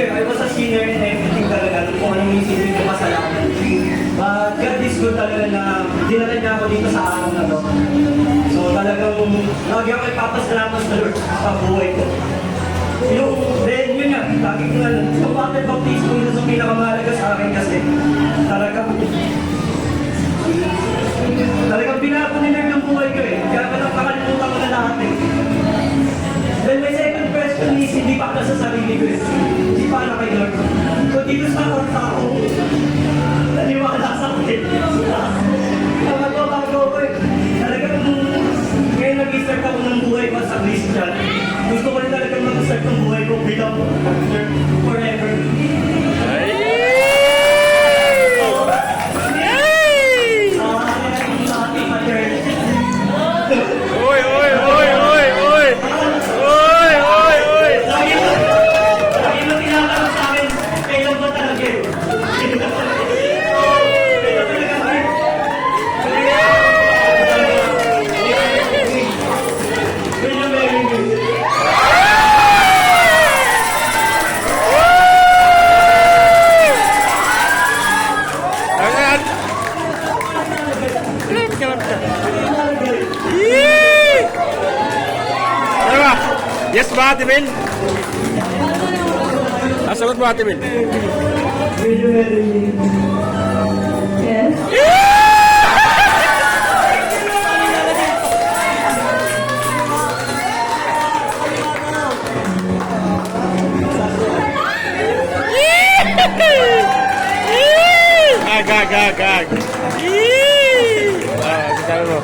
year, I was a sinner in everything talaga. Kung anong isipin ko kasalanan. But God is good talaga na dinala niya ako dito sa araw na to. So talagang lagi ako ipapasalamat sa Lord sa buhay ko. Then yun nga, lagi ko nga, yung water baptism yun sa pinakamahalaga sa akin kasi talagang binago ni Lord yung buhay ko eh. Kaya nakalimutan ko na lahat eh. Then my second question is, hindi pa sa sarili ko eh. Hindi pa na kay Lord. So dito sa tao, naniwala sa akin. Bago ko eh. Talagang ngayon nag-start ako ng buhay ko sa Christian. Gusto ko rin talagang mag-start ng buhay ko bilang forever. Yes ba, Ate Mel? Sagot mo, Ate Mel. Yes. Gag. Sabi mo.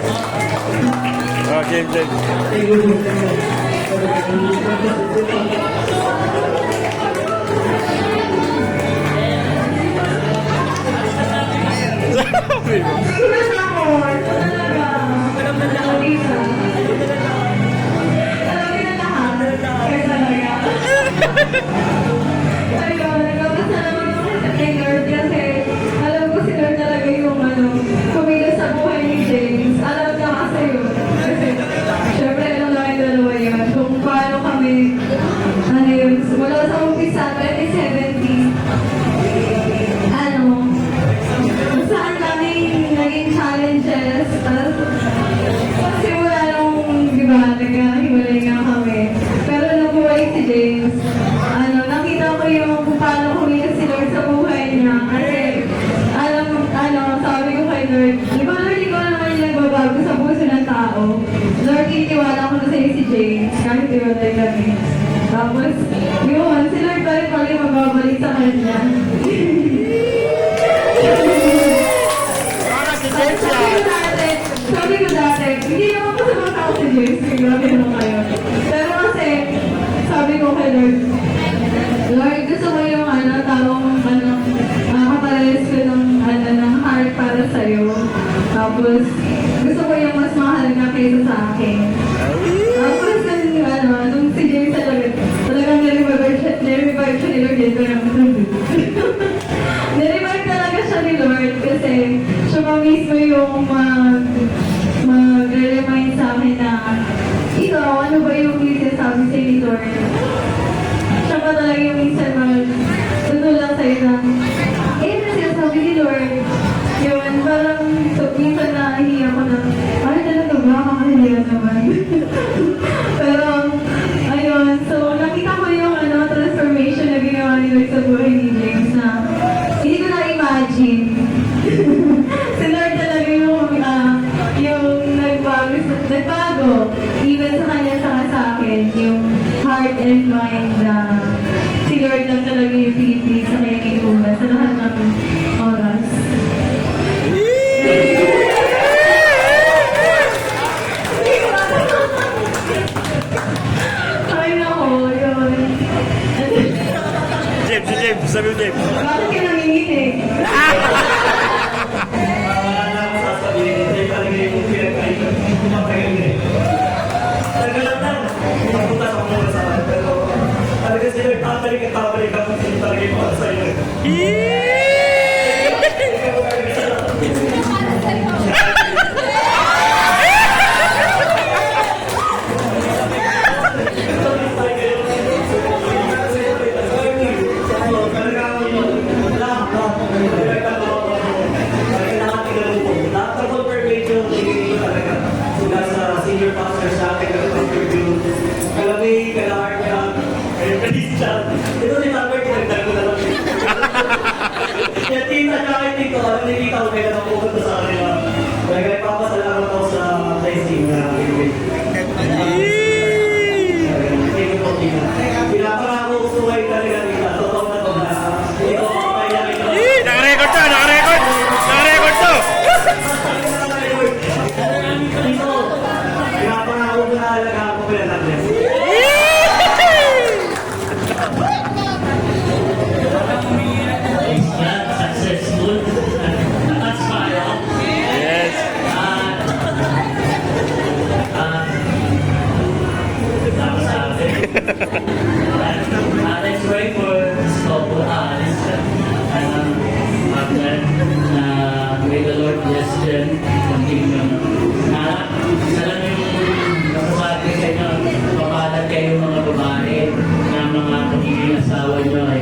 Game. Kahit iwalay kami. Tapos, yun, si Lord pa rin pala magbabalik sa kanya. Sabi ko dati, hindi naman ko sa mga si James, grabe naman kayo. Pero kasi, sabi ko kay Lord, gusto ko yung taong kapares ko ng heart para sa'yo. Tapos, gusto ko yung mas mahal na kaysa sa akin. Tapos, nung si James talagang nare-revive siya ni Lord, yun ko naman. Nare-revive talaga siya ni Lord kasi siya pa mismo yung mag-remind sa akin na ikaw, ano ba yung sinasabi sa'yo ni Lord? Siya pa talaga yung minsan tutulak sa'yo na ano sinasabi ni Lord? Yun, parang minsan nahihiya ko na ay talaga ba? Makahiya naman. Pero, ayun, so nakita ko yung transformation na ginawa ni Lord sa buhay ni James na hindi ko na-imagine. Si Lord talaga yung nagbago, even sa kanya saka sa akin, yung heart and mind na si Lord lang talaga yung pinipili sa kanya iulan sa lahat ng oras. James, sabi mo, James. Bakit ka nanginginig? Babalik ako talaga yung mga sa'yo. Christian. Ito si Albert, pinagdag ko na lang. Kaya tita, tsaka kay tito, alam ni tita ko kaya napupunta sa kanila. Kaya ipapasalamat ako sa blessing na binigay. Thank you po, tita. Pinapangako ko sa way talaga, tita. Totoo na to na. Hindi ko makapayakin na. Naka-record to, naka-record! Naka-record to! Tito, pinapangako ko na alaga ako pinataglas. Successful. Nakaspire. Yes. Tapos sabi. Let's pray for Stopo Alice. Partner. May the Lord bless them. Continue. Alam yung masasabi sa inyo, mapapalag kayo mga babae na mga pagiging asawa nyo ay